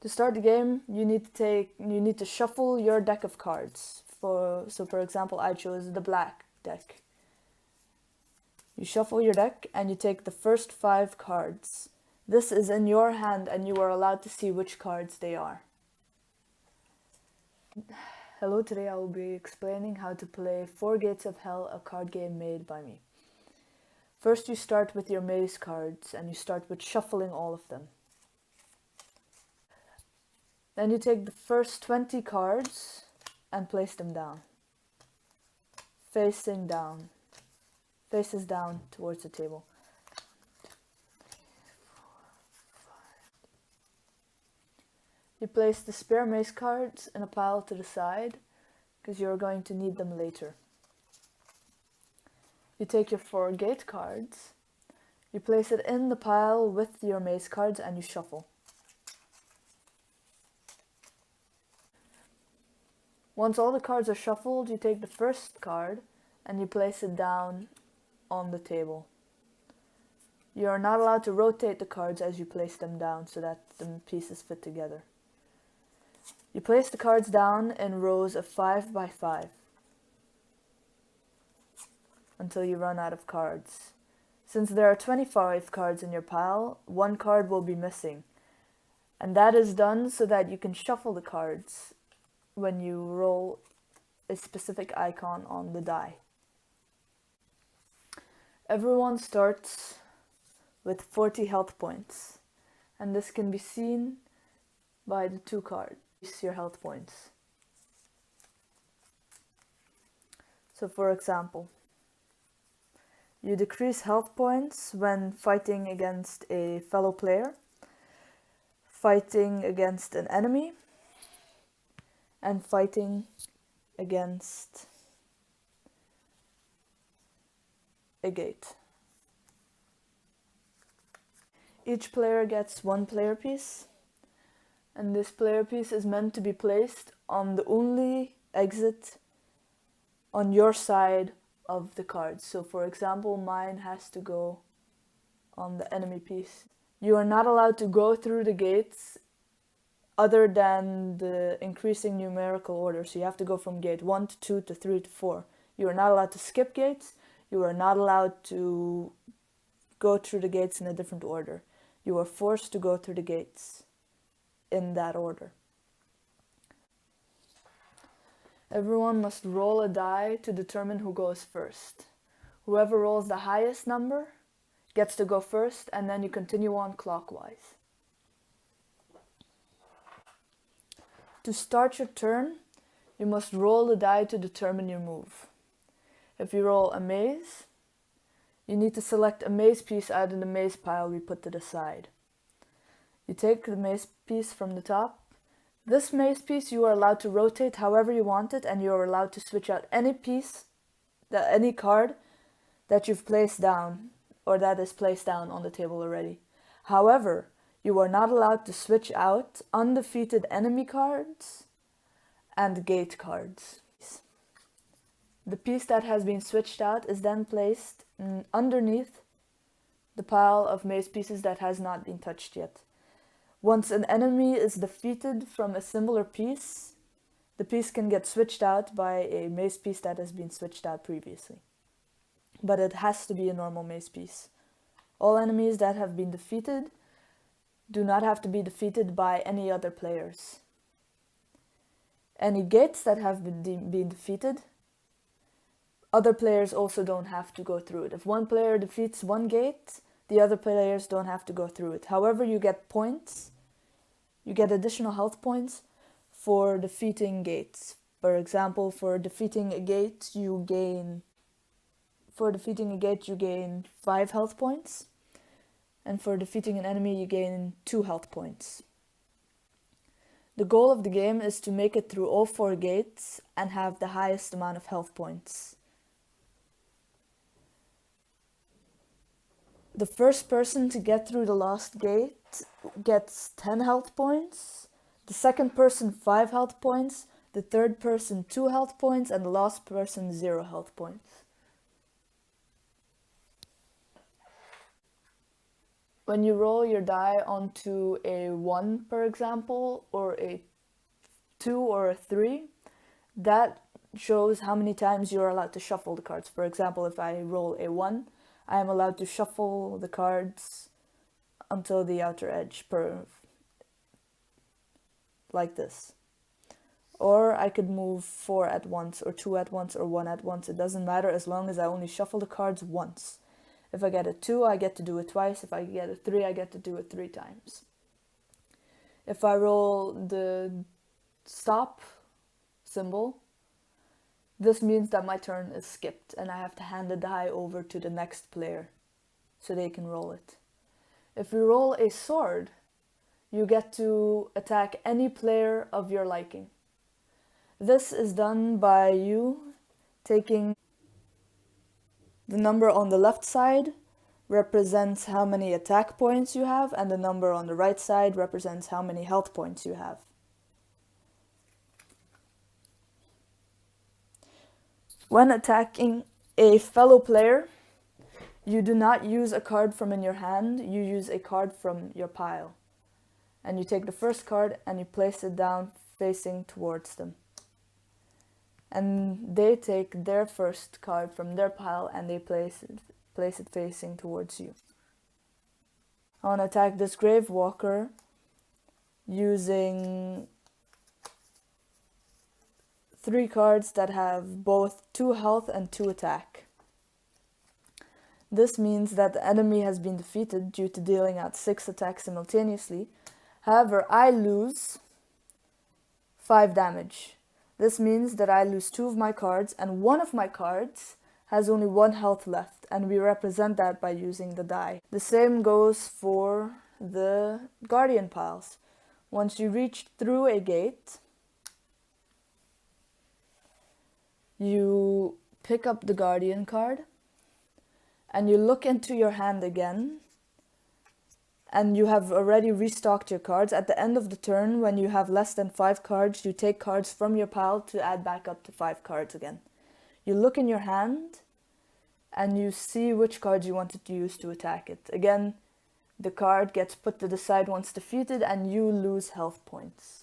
To start the game, you need to shuffle your deck of cards. So for example, I chose the black deck. You shuffle your deck and you take the first 5 cards. This is in your hand and you are allowed to see which cards they are. Hello, today I will be explaining how to play 4 Gates of Hell, a card game made by me. First you start with your maze cards and you start with shuffling all of them. Then you take the first 20 cards and place them down. Facing down. Faces down towards the table. You place the spare maze cards in a pile to the side, because you're going to need them later. You take your 4 gate cards, you place it in the pile with your maze cards and you shuffle. Once all the cards are shuffled, you take the first card and you place it down on the table. You are not allowed to rotate the cards as you place them down so that the pieces fit together. You place the cards down in rows of 5 by 5 until you run out of cards. Since there are 25 cards in your pile, 1 card will be missing. And that is done so that you can shuffle the cards when you roll a specific icon on the die. Everyone starts with 40 health points, and this can be seen by the 2 cards. Your health points. So for example, you decrease health points when fighting against a fellow player, fighting against an enemy, and fighting against a gate. Each player gets 1 player piece, and this player piece is meant to be placed on the only exit on your side of the cards. So for example, mine has to go on the enemy piece. You are not allowed to go through the gates other than the increasing numerical order. So you have to go from gate 1 to 2 to 3 to 4. You are not allowed to skip gates. You are not allowed to go through the gates in a different order. You are forced to go through the gates in that order. Everyone must roll a die to determine who goes first. Whoever rolls the highest number gets to go first, and then you continue on clockwise. To start your turn, you must roll the die to determine your move. If you roll a maze, you need to select a maze piece out of the maze pile we put to the side. You take the maze piece from the top. This maze piece you are allowed to rotate however you want it, and you are allowed to switch out any piece, any card that you've placed down or that is placed down on the table already. However, you are not allowed to switch out undefeated enemy cards and gate cards. The piece that has been switched out is then placed underneath the pile of maze pieces that has not been touched yet. Once an enemy is defeated from a similar piece, the piece can get switched out by a maze piece that has been switched out previously. But it has to be a normal maze piece. All enemies that have been defeated do not have to be defeated by any other players. Any gates that have been defeated, other players also don't have to go through it. If one player defeats 1 gate, the other players don't have to go through it. However, you get points, you get additional health points for defeating gates. For example, for defeating a gate, you gain 5 health points. And for defeating an enemy, you gain 2 health points. The goal of the game is to make it through all 4 gates and have the highest amount of health points. The first person to get through the last gate gets 10 health points, the second person 5 health points, the third person 2 health points, and the last person 0 health points. When you roll your die onto a 1, for example, or a 2 or a 3, that shows how many times you're allowed to shuffle the cards. For example, if I roll a 1, I am allowed to shuffle the cards until the outer edge, like this. Or I could move 4 at once, or 2 at once, or 1 at once. It doesn't matter as long as I only shuffle the cards once. If I get a 2, I get to do it twice. If I get a 3, I get to do it 3 times. If I roll the stop symbol, this means that my turn is skipped and I have to hand the die over to the next player so they can roll it. If you roll a sword, you get to attack any player of your liking. This is done by you taking the number on the left side represents how many attack points you have, and the number on the right side represents how many health points you have. When attacking a fellow player, you do not use a card from in your hand, you use a card from your pile. And you take the first card and you place it down facing towards them. And they take their first card from their pile and they place it facing towards you. I want to attack this Grave Walker using 3 cards that have both 2 health and 2 attack. This means that the enemy has been defeated due to dealing out 6 attacks simultaneously. However, I lose 5 damage. This means that I lose 2 of my cards and one of my cards has only 1 health left, and we represent that by using the die. The same goes for the Guardian piles. Once you reach through a gate, you pick up the Guardian card and you look into your hand again, and you have already restocked your cards. At the end of the turn, when you have less than 5 cards, you take cards from your pile to add back up to 5 cards again. You look in your hand and you see which cards you wanted to use to attack it. Again, the card gets put to the side once defeated and you lose health points.